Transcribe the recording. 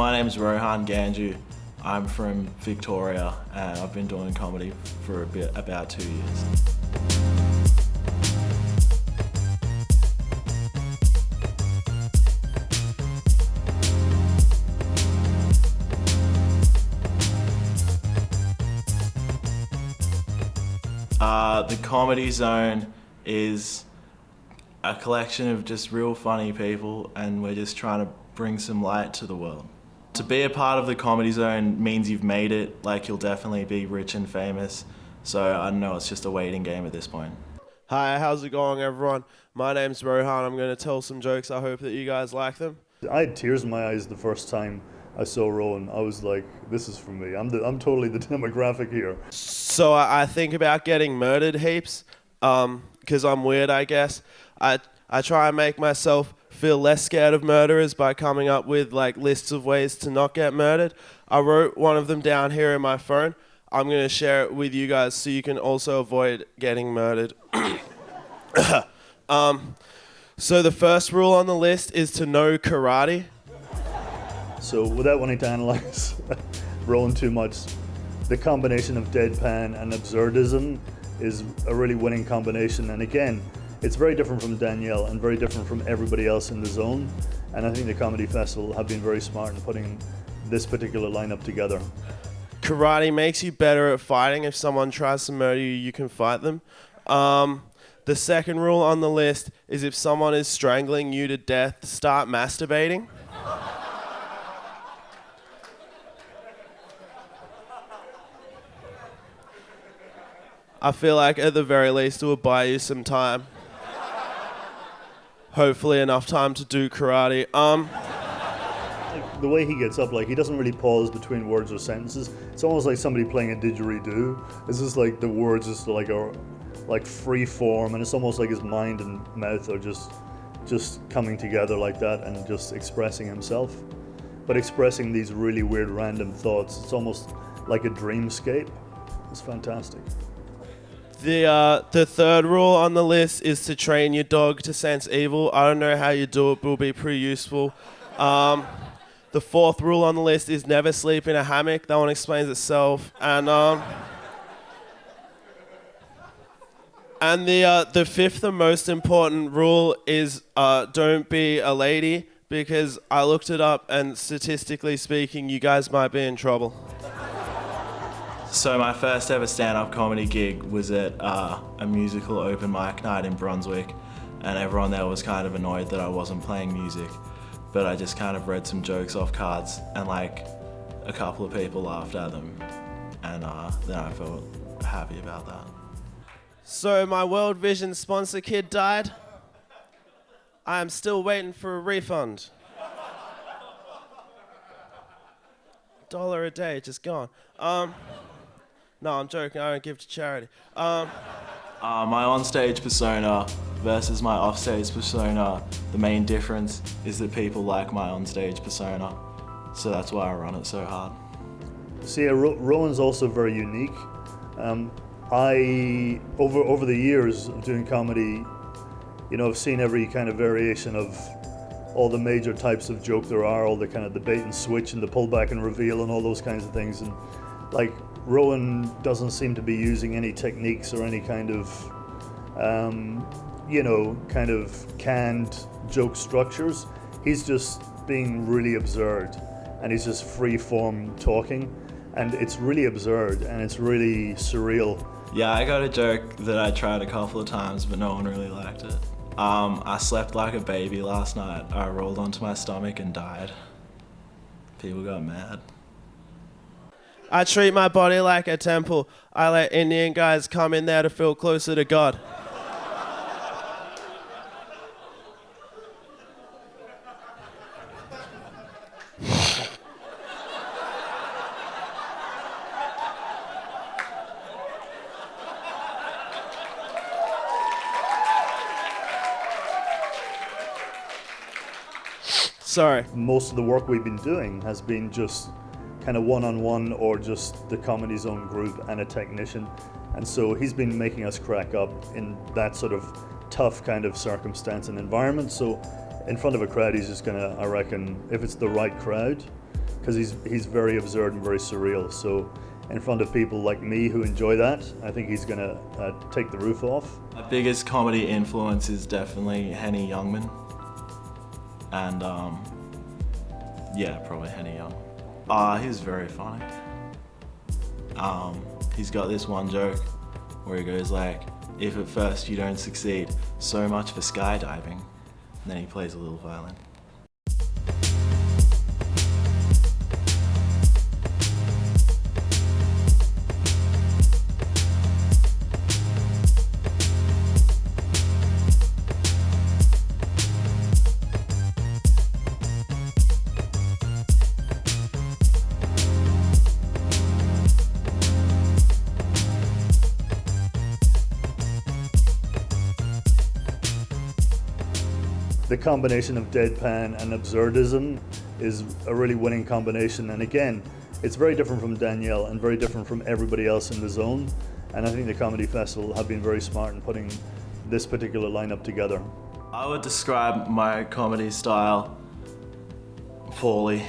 My name's Rohan Ganju. I'm from Victoria and I've been doing comedy for about 2 years. The Comedy Zone is a collection of just real funny people, and we're just trying to bring some light to the world. To be a part of the Comedy Zone means you've made it, like you'll definitely be rich and famous. So I don't know, it's just a waiting game at this point. Hi, how's it going, everyone? My name's Rohan. I'm going to tell some jokes. I hope that you guys like them. I had tears in my eyes the first time I saw Rowan. I was like, this is for me. I'm totally the demographic here. So I think about getting murdered heaps, because I'm weird, I guess. I try and make myself feel less scared of murderers by coming up with like lists of ways to not get murdered. I wrote one of them down here in my phone. I'm going to share it with you guys so you can also avoid getting murdered. So the first rule on the list is to know karate. So without wanting to analyze Rowan too much, the combination of deadpan and absurdism is a really winning combination. And again, it's very different from Danielle and very different from everybody else in the zone. And I think the Comedy Festival have been very smart in putting this particular lineup together. Karate makes you better at fighting. If someone tries to murder you, you can fight them. The second rule on the list is if someone is strangling you to death, start masturbating. I feel like at the very least it will buy you some time. Hopefully enough time to do karate. The way he gets up, like he doesn't really pause between words or sentences. It's almost like somebody playing a didgeridoo. It's just like the words just like free form, and it's almost like his mind and mouth are just coming together like that and just expressing himself. But expressing these really weird random thoughts. It's like a dreamscape. It's fantastic. The third rule on the list is to train your dog to sense evil. I don't know how you do it, but it'll be pretty useful. The fourth rule on the list is never sleep in a hammock. That one explains itself. And the fifth and most important rule is don't be a lady, because I looked it up and statistically speaking, you guys might be in trouble. So my first ever stand-up comedy gig was at a musical open mic night in Brunswick, and everyone there was kind of annoyed that I wasn't playing music, but I just kind of read some jokes off cards, and like a couple of people laughed at them, and then I felt happy about that. So my World Vision sponsor kid died. I am still waiting for a refund. $1 a day, just gone. No, I'm joking. I don't give to charity. My onstage persona versus my offstage persona, the main difference is that people like my onstage persona, so that's why I run it so hard. See, Rowan's also very unique. I over the years of doing comedy, I've seen every kind of variation of all the major types of joke there are, all the kind of the bait and switch and the pullback and reveal and all those kinds of things. And like Rowan doesn't seem to be using any techniques or any kind of, kind of canned joke structures. He's just being really absurd, and he's just free form talking, and it's really absurd and it's really surreal. Yeah, I got a joke that I tried a couple of times, but no one really liked it. I slept like a baby last night. I rolled onto my stomach and died. People got mad. I treat my body like a temple. I let Indian guys come in there to feel closer to God. Sorry. Most of the work we've been doing has been just kind of one-on-one or just the Comedy Zone group and a technician. And so he's been making us crack up in that sort of tough kind of circumstance and environment. So in front of a crowd, he's just gonna, I reckon, if it's the right crowd, because he's very absurd and very surreal. So in front of people like me who enjoy that, I think he's gonna take the roof off. My biggest comedy influence is definitely Henny Youngman, and yeah, probably Henny Youngman. He's very funny. He's got this one joke where he goes like, "If at first you don't succeed, so much for skydiving." And then he plays a little violin. The combination of deadpan and absurdism is a really winning combination, and again, it's very different from Danielle and very different from everybody else in the zone, and I think the Comedy Festival have been very smart in putting this particular lineup together. I would describe my comedy style poorly.